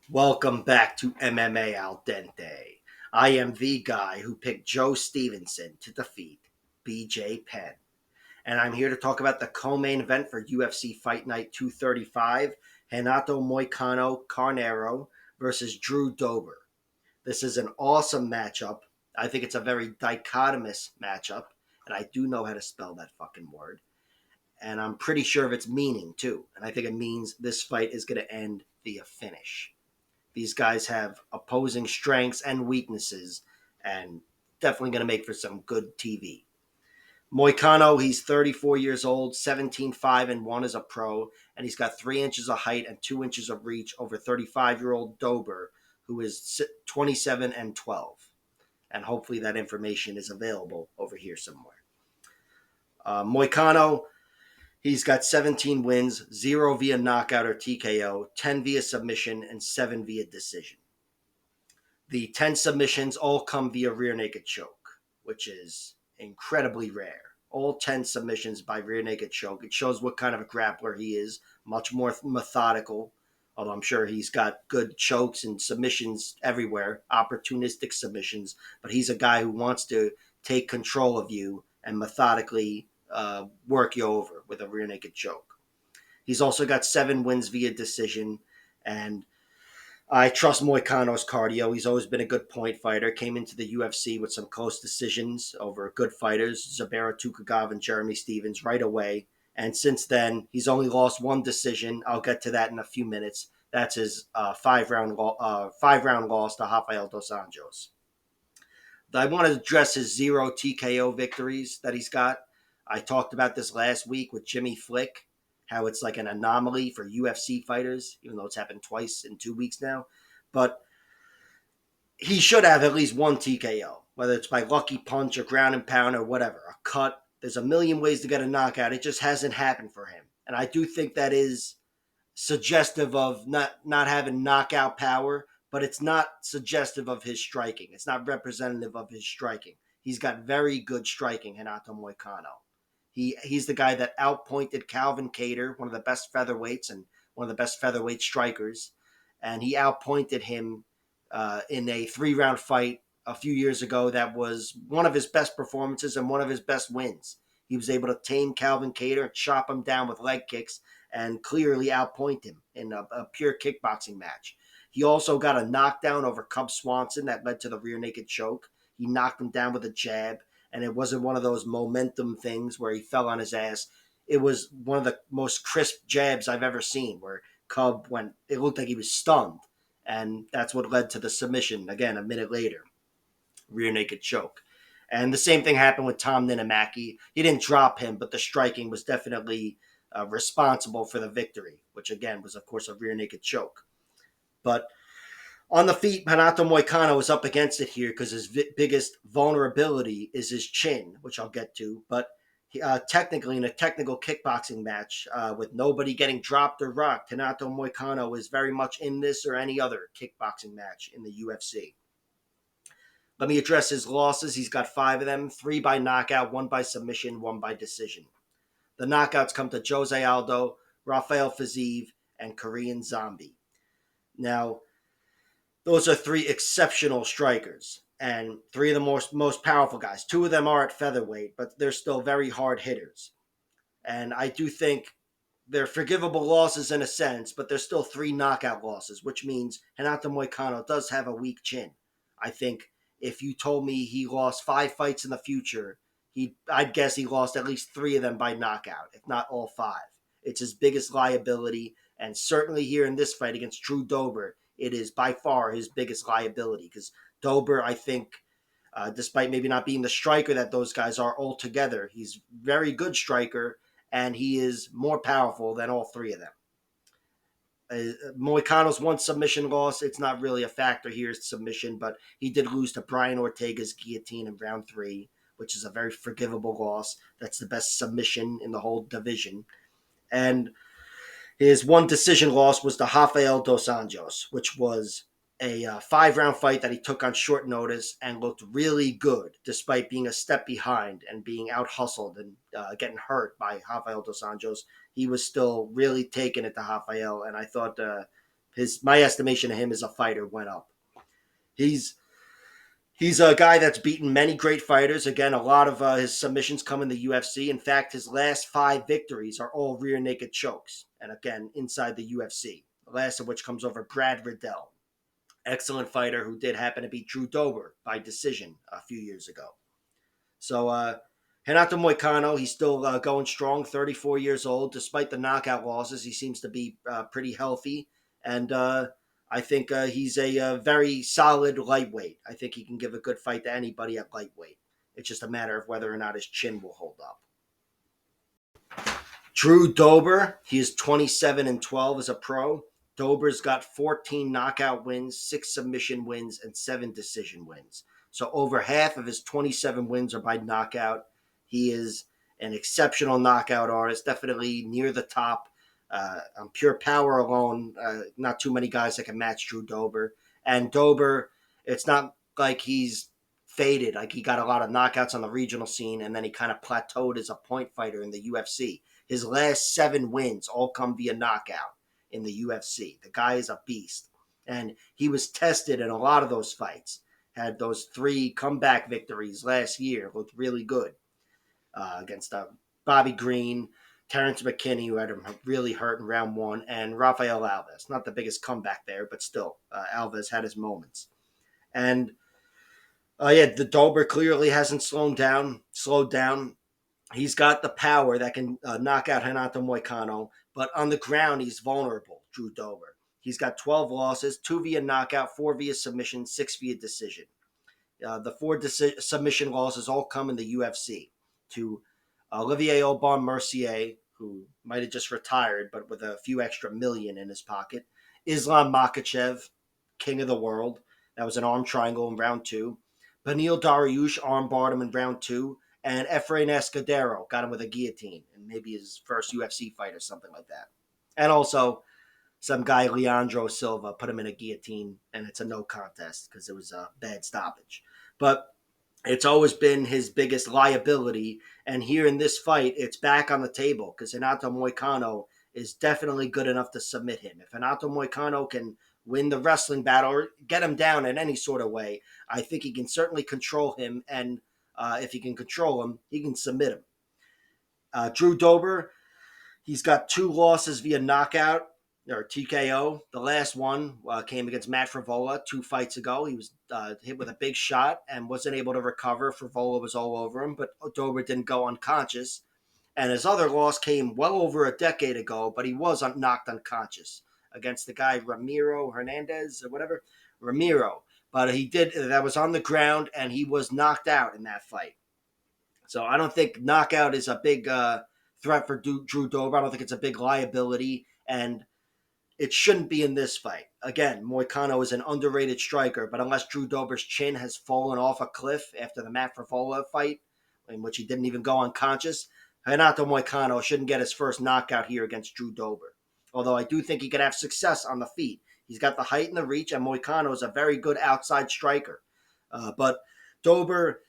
Welcome back to MMA Al Dente. I am the guy who picked Joe Stevenson to defeat BJ Penn. And I'm here to talk about the co-main event for UFC Fight Night 235, Renato Moicano Carnero versus Drew Dober. This is an awesome matchup. I think it's a very dichotomous matchup, and I do know how to spell that fucking word. And I'm pretty sure of its meaning, too. And I think it means this fight is going to end via finish. These guys have opposing strengths and weaknesses, and definitely going to make for some good TV. Moicano, he's 34 years old, 17-5-1 as a pro, and he's got 3 inches of height and 2 inches of reach over 35-year-old Dober, who is 27-12. And hopefully that information is available over here somewhere. Moicano, he's got 17 wins, 0 via knockout or TKO, 10 via submission, and 7 via decision. The 10 submissions all come via rear naked choke, which is incredibly rare. All 10 submissions by rear naked choke. It shows what kind of a grappler he is, much more methodical, although I'm sure he's got good chokes and submissions everywhere, opportunistic submissions, but he's a guy who wants to take control of you and methodically work you over with a rear naked choke. He's also got 7 wins via decision, and I trust Moicano's cardio. He's always been a good point fighter. Came into the UFC with some close decisions over good fighters, Zabera Tukagov and Jeremy Stevens, right away. And since then, he's only lost one decision. I'll get to that in a few minutes. That's his five round loss to Rafael dos Anjos. I want to address his 0 TKO victories that he's got. I talked about this last week with Jimmy Flick, how it's like an anomaly for UFC fighters, even though it's happened twice in 2 weeks now. But he should have at least one TKO, whether it's by lucky punch or ground and pound or whatever, a cut. There's a million ways to get a knockout. It just hasn't happened for him. And I do think that is suggestive of not having knockout power, but it's not suggestive of his striking. It's not representative of his striking. He's got very good striking, Renato Moicano. He's the guy that outpointed Calvin Kattar, one of the best featherweights and one of the best featherweight strikers, and he outpointed him in a 3-round fight a few years ago. That was one of his best performances and one of his best wins. He was able to tame Calvin Kattar and chop him down with leg kicks and clearly outpoint him in a pure kickboxing match. He also got a knockdown over Cub Swanson that led to the rear naked choke. He knocked him down with a jab, and it wasn't one of those momentum things where he fell on his ass. It was one of the most crisp jabs I've ever seen, where Cub went, it looked like he was stunned, and that's what led to the submission, again, a minute later, rear naked choke. And the same thing happened with Tom Ninamaki. He didn't drop him, but the striking was definitely responsible for the victory, which again was, of course, a rear naked choke. But on the feet, Renato Moicano is up against it here because his biggest vulnerability is his chin, which I'll get to. But technically, in a technical kickboxing match with nobody getting dropped or rocked, Renato Moicano is very much in this or any other kickboxing match in the UFC. Let me address his losses. He's got 5 of them, 3 by knockout, 1 by submission, 1 by decision. The knockouts come to Jose Aldo, Rafael Fiziev, and Korean Zombie. Now, those are 3 exceptional strikers and 3 of the most powerful guys. 2 of them are at featherweight, but they're still very hard hitters. And I do think they're forgivable losses in a sense, but they're still 3 knockout losses, which means Renato Moicano does have a weak chin. I think if you told me he lost 5 fights in the future, I'd guess he lost at least 3 of them by knockout, if not all 5. It's his biggest liability, and certainly here in this fight against Drew Dober, it is by far his biggest liability because Dober, I think, despite maybe not being the striker that those guys are altogether, he's a very good striker, and he is more powerful than all 3 of them. Moicano's one submission loss, it's not really a factor here, it's submission, but he did lose to Brian Ortega's guillotine in round 3, which is a very forgivable loss. That's the best submission in the whole division. And his one decision loss was to Rafael dos Anjos, which was a 5-round fight that he took on short notice and looked really good despite being a step behind and being out hustled and getting hurt by Rafael dos Anjos. He was still really taking it to Rafael, and I thought My estimation of him as a fighter went up. He's He's a guy that's beaten many great fighters. Again, a lot of his submissions come in the UFC. In fact, his last 5 victories are all rear naked chokes. And again, inside the UFC. The last of which comes over Brad Riddell. Excellent fighter who did happen to beat Drew Dober by decision a few years ago. So, Renato Moicano, he's still going strong, 34 years old. Despite the knockout losses, he seems to be pretty healthy. And I think he's a very solid lightweight. I think he can give a good fight to anybody at lightweight. It's just a matter of whether or not his chin will hold up. Drew Dober, he is 27-12 as a pro. Dober's got 14 knockout wins, 6 submission wins, and 7 decision wins. So over half of his 27 wins are by knockout. He is an exceptional knockout artist, definitely near the top. On pure power alone, not too many guys that can match Drew Dober. And Dober, it's not like he's faded. Like he got a lot of knockouts on the regional scene, and then he kind of plateaued as a point fighter in the UFC. His last 7 wins all come via knockout in the UFC. The guy is a beast. And he was tested in a lot of those fights. Had those 3 comeback victories last year. Looked really good against Bobby Green, Terrence McKinney, who had him really hurt in round 1, and Rafael Alves. Not the biggest comeback there, but still, Alves had his moments. And the Dober clearly hasn't slowed down. He's got the power that can knock out Renato Moicano, but on the ground, he's vulnerable, Drew Dober. He's got 12 losses, 2 via knockout, 4 via submission, 6 via decision. The 4 submission losses all come in the UFC to Olivier Aubin-Mercier, who might have just retired, but with a few extra million in his pocket. Islam Makhachev, king of the world. That was an arm triangle in round 2. Beneil Dariush armbarred him in round 2. And Efrain Escudero got him with a guillotine and maybe his first UFC fight or something like that. And also, some guy, Leandro Silva, put him in a guillotine, and it's a no contest because it was a bad stoppage. But it's always been his biggest liability. And here in this fight, it's back on the table because Renato Moicano is definitely good enough to submit him. If Renato Moicano can win the wrestling battle or get him down in any sort of way, I think he can certainly control him. And if he can control him, he can submit him. Drew Dober, he's got 2 losses via knockout or TKO. The last one came against Matt Frivola 2 fights ago. He was hit with a big shot and wasn't able to recover. Frivola was all over him, but Dober didn't go unconscious. And his other loss came well over a decade ago, but he was knocked unconscious against the guy Ramiro Hernandez or whatever. Ramiro. But that was on the ground, and he was knocked out in that fight. So I don't think knockout is a big threat for Drew Dober. I don't think it's a big liability, and it shouldn't be in this fight. Again, Moicano is an underrated striker, but unless Drew Dober's chin has fallen off a cliff after the Matt Frivola fight, in which he didn't even go unconscious, Renato Moicano shouldn't get his first knockout here against Drew Dober. Although I do think he could have success on the feet. He's got the height and the reach, and Moicano is a very good outside striker. But Dober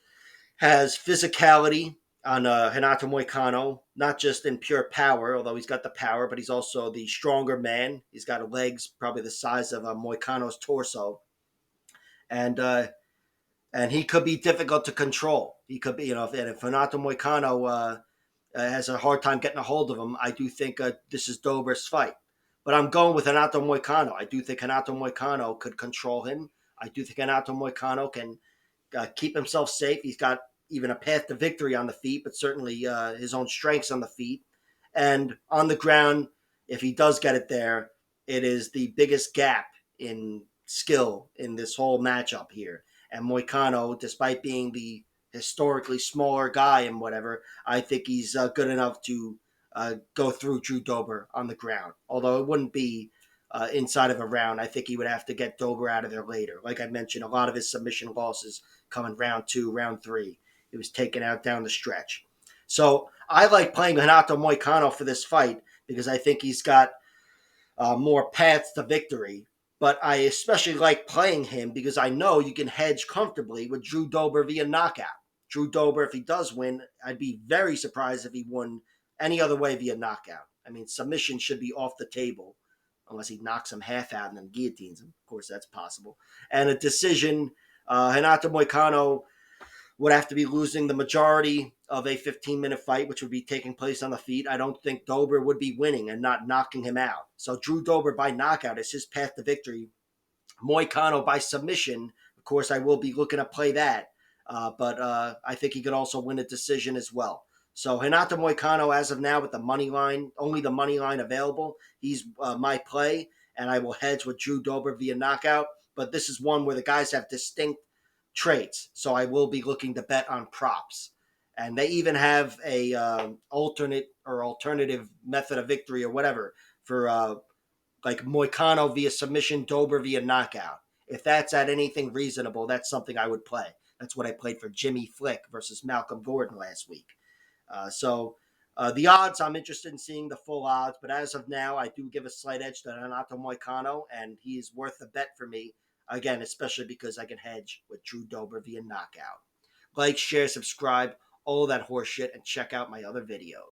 has physicality on Renato Moicano, not just in pure power, although he's got the power, but he's also the stronger man. He's got legs probably the size of Moicano's torso. And he could be difficult to control. He could be, if Renato Moicano has a hard time getting a hold of him, I do think this is Dober's fight. But I'm going with Renato Moicano. I do think Renato Moicano could control him. I do think Renato Moicano can keep himself safe. He's got even a path to victory on the feet, but certainly his own strengths on the feet. And on the ground, if he does get it there, it is the biggest gap in skill in this whole matchup here. And Moicano, despite being the historically smaller guy and whatever, I think he's good enough to go through Drew Dober on the ground. Although it wouldn't be inside of a round. I think he would have to get Dober out of there later. Like I mentioned, a lot of his submission losses come in round 2, round 3. He was taken out down the stretch. So I like playing Renato Moicano for this fight because I think he's got more paths to victory. But I especially like playing him because I know you can hedge comfortably with Drew Dober via knockout. Drew Dober, if he does win, I'd be very surprised if he won any other way via knockout. I mean, submission should be off the table. unless he knocks him half out and then guillotines him. Of course, that's possible. And a decision, Renato Moicano would have to be losing the majority of a 15-minute fight, which would be taking place on the feet. I don't think Dober would be winning and not knocking him out. So Drew Dober by knockout is his path to victory. Moicano by submission, of course, I will be looking to play that. But I think he could also win a decision as well. So Renato Moicano, as of now, with the money line, only the money line available, he's my play, and I will hedge with Drew Dober via knockout. But this is one where the guys have distinct traits, so I will be looking to bet on props. And they even have a alternative method of victory or whatever for like Moicano via submission, Dober via knockout. If that's at anything reasonable, that's something I would play. That's what I played for Jimmy Flick versus Malcolm Gordon last week. The odds, I'm interested in seeing the full odds, but as of now, I do give a slight edge to Renato Moicano, and he's worth a bet for me. Again, especially because I can hedge with Drew Dober via knockout. Like, share, subscribe, all that horse shit, and check out my other videos.